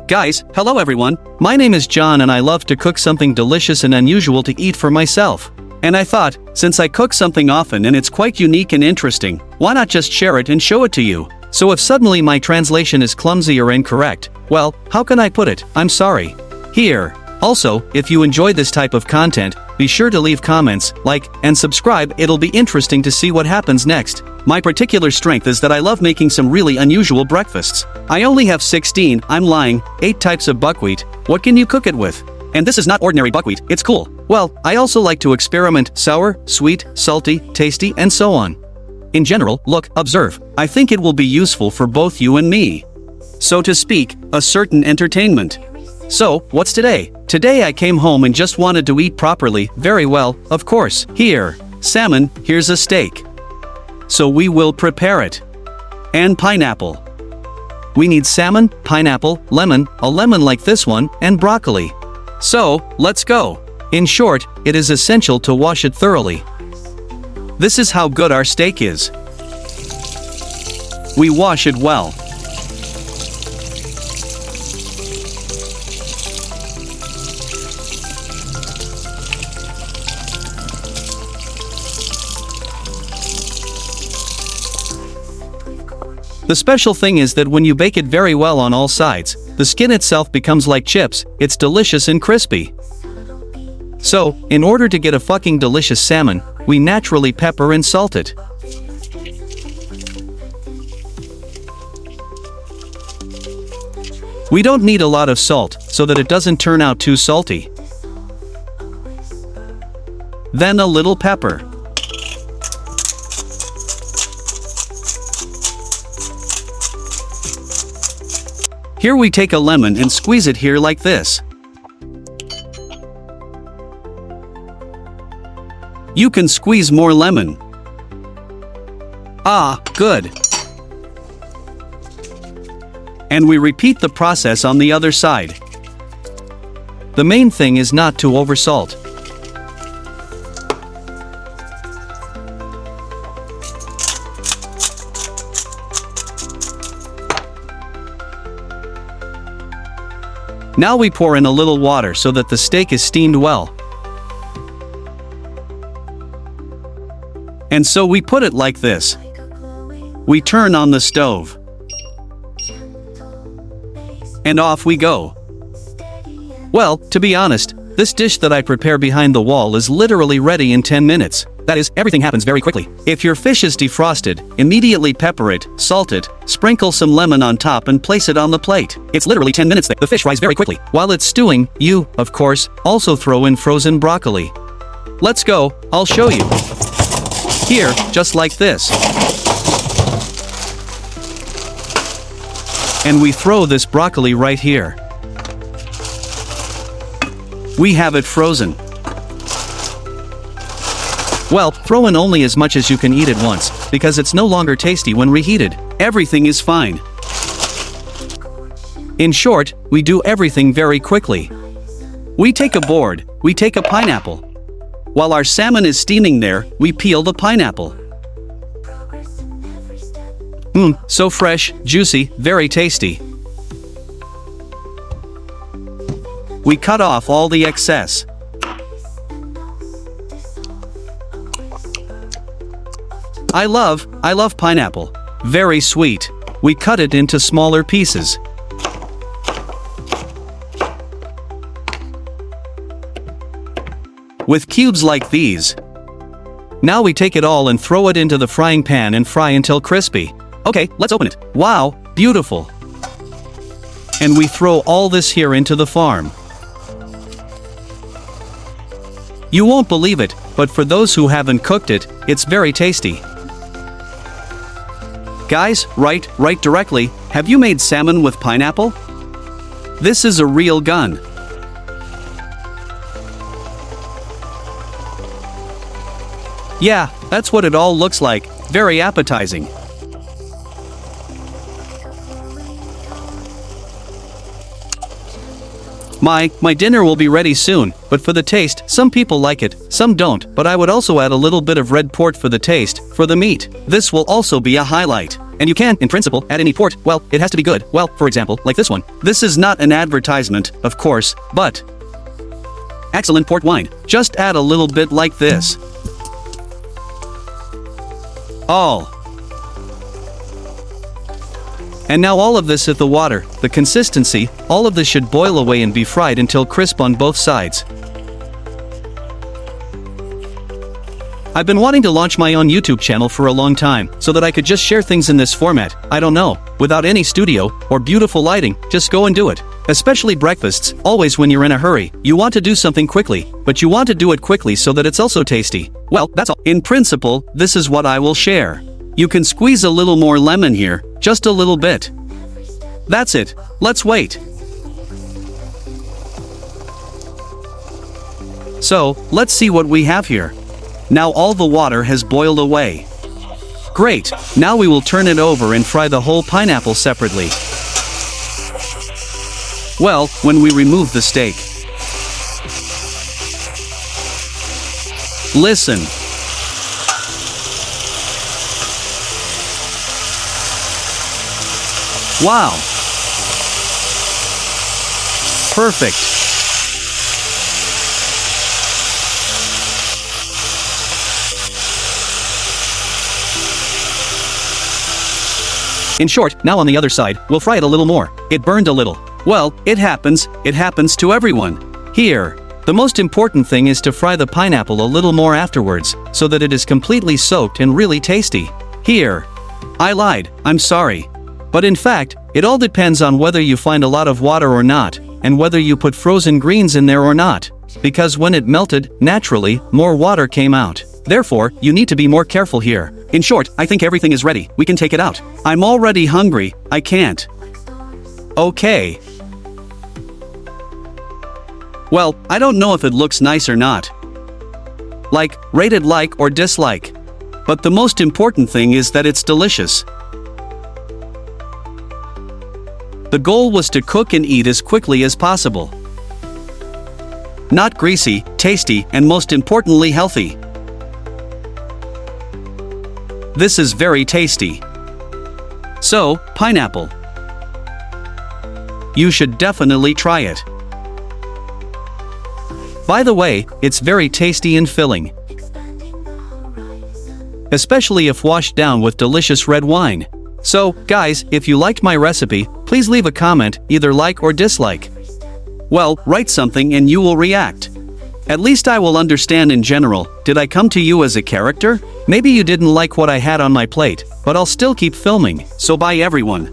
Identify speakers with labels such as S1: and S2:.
S1: Guys, hello everyone. My name is John and I love to cook something delicious and unusual to eat for myself. And I thought, since I cook something often and it's quite unique and interesting, why not just share it and show it to you? So if suddenly my translation is clumsy or incorrect, well, how can I put it? I'm sorry. Here. Also, if you enjoy this type of content, be sure to leave comments, like, and subscribe. It'll be interesting to see what happens next. My particular strength is that I love making some really unusual breakfasts. I only have 16, I'm lying, 8 types of buckwheat. What can you cook it with? And this is not ordinary buckwheat, it's cool. Well, I also like to experiment: sour, sweet, salty, tasty, and so on. In general, look, observe. I think it will be useful for both you and me. So to speak, a certain entertainment. So, what's today? Today I came home and just wanted to eat properly. Very well, of course. Here. Salmon, here's a steak. So we will prepare it. And pineapple. We need salmon, pineapple, lemon, a lemon like this one, and broccoli. So, let's go. In short, it is essential to wash it thoroughly. This is how good our steak is. We wash it well. The special thing is that when you bake it very well on all sides, the skin itself becomes like chips. It's delicious and crispy. So, in order to get a fucking delicious salmon, we naturally pepper and salt it. We don't need a lot of salt, so that it doesn't turn out too salty. Then a little pepper. Here we take a lemon and squeeze it here like this. You can squeeze more lemon. Ah, good. And we repeat the process on the other side. The main thing is not to oversalt. Now we pour in a little water so that the steak is steamed well. And so we put it like this. We turn on the stove. And off we go. Well, to be honest, this dish that I prepare behind the wall is literally ready in 10 minutes. That is, everything happens very quickly. If your fish is defrosted, immediately pepper it, salt it, sprinkle some lemon on top and place it on the plate. It's literally 10 minutes. The fish fries very quickly. While it's stewing, you, of course, also throw in frozen broccoli. Let's go, I'll show you. Here, just like this. And we throw this broccoli right here. We have it frozen. Well, throw in only as much as you can eat at once, because it's no longer tasty when reheated. Everything is fine. In short, we do everything very quickly. We take a board, we take a pineapple. While our salmon is steaming there, we peel the pineapple. So fresh, juicy, very tasty. We cut off all the excess. I love pineapple. Very sweet. We cut it into smaller pieces. With cubes like these. Now we take it all and throw it into the frying pan and fry until crispy. Okay, let's open it. Wow, beautiful. And we throw all this here into the farm. You won't believe it, but for those who haven't cooked it, it's very tasty. Guys, right directly, have you made salmon with pineapple? This is a real gun. Yeah, that's what it all looks like. Very appetizing. My dinner will be ready soon, but for the taste, some people like it, some don't, but I would also add a little bit of red port for the taste, for the meat. This will also be a highlight. And you can, in principle, add any port. Well, it has to be good. Well, for example, like this one. This is not an advertisement, of course, but excellent port wine. Just add a little bit like this. All. And now all of this with the water, the consistency, all of this should boil away and be fried until crisp on both sides. I've been wanting to launch my own YouTube channel for a long time, so that I could just share things in this format, I don't know, without any studio, or beautiful lighting, just go and do it. Especially breakfasts, always when you're in a hurry, you want to do something quickly, but you want to do it quickly so that it's also tasty. Well, that's all. In principle, this is what I will share. You can squeeze a little more lemon here, just a little bit. That's it, let's wait. So, let's see what we have here. Now all the water has boiled away. Great, now we will turn it over and fry the whole pineapple separately. Well, when we remove the steak. Listen. Wow. Perfect. In short, now on the other side, we'll fry it a little more. It burned a little. Well, it happens to everyone. Here. The most important thing is to fry the pineapple a little more afterwards, so that it is completely soaked and really tasty. Here. I lied, I'm sorry. But in fact, it all depends on whether you find a lot of water or not, and whether you put frozen greens in there or not. Because when it melted, naturally, more water came out. Therefore, you need to be more careful here. In short, I think everything is ready. We can take it out. I'm already hungry, I can't. Okay. Well, I don't know if it looks nice or not. Rate it like or dislike. But the most important thing is that it's delicious. The goal was to cook and eat as quickly as possible. Not greasy, tasty, and most importantly healthy. This is very tasty. So, pineapple. You should definitely try it. By the way, it's very tasty and filling. Especially if washed down with delicious red wine. So, guys, if you liked my recipe, please leave a comment, either like or dislike. Well, write something and you will react. At least I will understand in general. Did I come to you as a character? Maybe you didn't like what I had on my plate, but I'll still keep filming, so bye everyone.